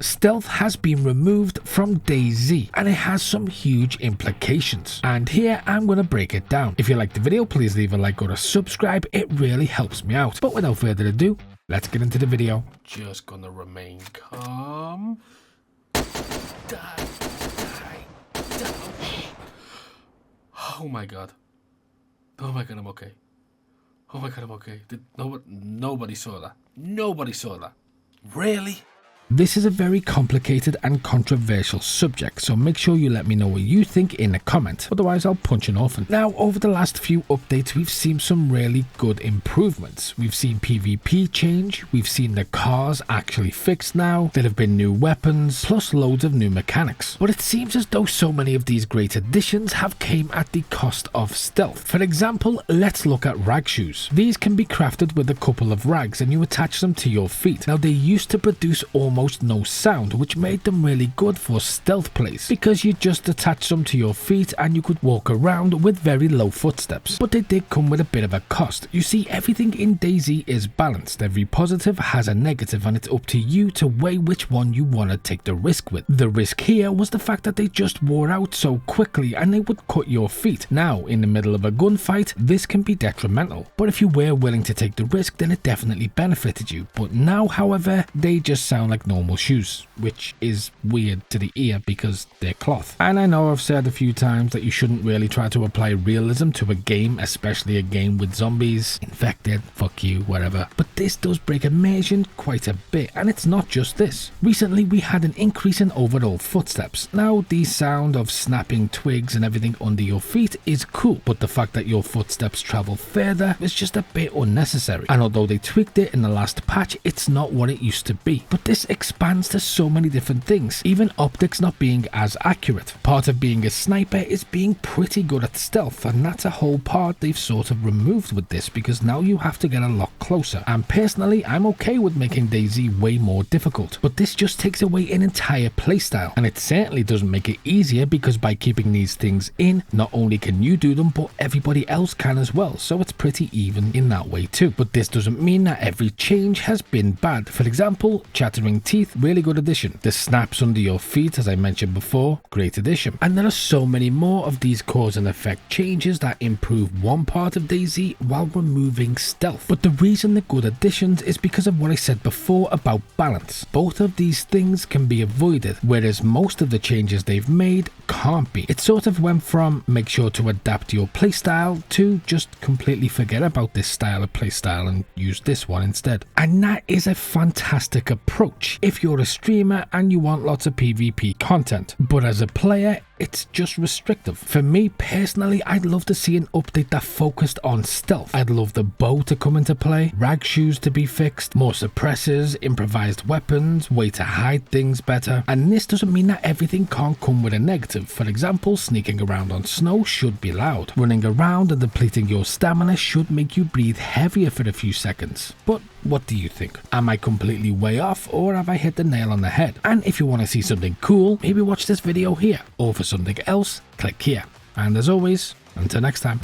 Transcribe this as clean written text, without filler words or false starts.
Stealth has been removed from DayZ, and it has some huge implications. And here I'm going to break it down. If you liked the video, please leave a like or a subscribe. It really helps me out. But without further ado, let's get into the video. Just gonna remain calm. Die. Oh my god. Oh my god, I'm okay. Oh my god, I'm okay. Nobody saw that. Nobody saw that. Really? This is a very complicated and controversial subject, so make sure you let me know what you think in the comments, otherwise I'll punch an orphan. Now, over the last few updates, we've seen some really good improvements. We've seen PvP change, we've seen the cars actually fixed now, there have been new weapons, plus loads of new mechanics. But it seems as though so many of these great additions have came at the cost of stealth. For example, let's look at rag shoes. These can be crafted with a couple of rags and you attach them to your feet. Now, they used to produce almost no sound, which made them really good for stealth plays because you just attach them to your feet and you could walk around with very low footsteps. But they did come with a bit of a cost. You see, everything in DayZ is balanced. Every positive has a negative and it's up to you to weigh which one you want to take the risk with. The risk here was the fact that they just wore out so quickly and they would cut your feet. Now, in the middle of a gunfight, this can be detrimental, but if you were willing to take the risk, then it definitely benefited you. But now, however, they just sound like normal shoes, which is weird to the ear because they're cloth. And I know I've said a few times that you shouldn't really try to apply realism to a game, especially a game with zombies, infected, fuck you, whatever. But this does break immersion quite a bit, and it's not just this. Recently we had an increase in overall footsteps. Now the sound of snapping twigs and everything under your feet is cool, but the fact that your footsteps travel further is just a bit unnecessary. And although they tweaked it in the last patch, it's not what it used to be. But this expands to so many different things, even optics not being as accurate. Part of being a sniper is being pretty good at stealth, and that's a whole part they've sort of removed with this because now you have to get a lot closer. And personally, I'm okay with making DayZ way more difficult, but this just takes away an entire playstyle, and it certainly doesn't make it easier because by keeping these things in, not only can you do them, but everybody else can as well, so it's pretty even in that way too. But this doesn't mean that every change has been bad. For example, chattering teeth, really good addition. The snaps under your feet, as I mentioned before, great addition. And there are so many more of these cause and effect changes that improve one part of DayZ while removing stealth. But the reason they're good additions is because of what I said before about balance. Both of these things can be avoided, whereas most of the changes they've made can't be. It sort of went from make sure to adapt your playstyle to just completely forget about this style of playstyle and use this one instead. And that is a fantastic approach if you're a streamer and you want lots of PvP content, but as a player it's just restrictive. For me personally, I'd love to see an update that focused on stealth. I'd love the bow to come into play, rag shoes to be fixed, more suppressors, improvised weapons, way to hide things better. And this doesn't mean that everything can't come with a negative. For example, sneaking around on snow should be loud. Running around and depleting your stamina should make you breathe heavier for a few seconds. But what do you think? Am I completely way off, or have I hit the nail on the head? And if you want to see something cool, maybe watch this video here, or for something else, click here. And as always, until next time.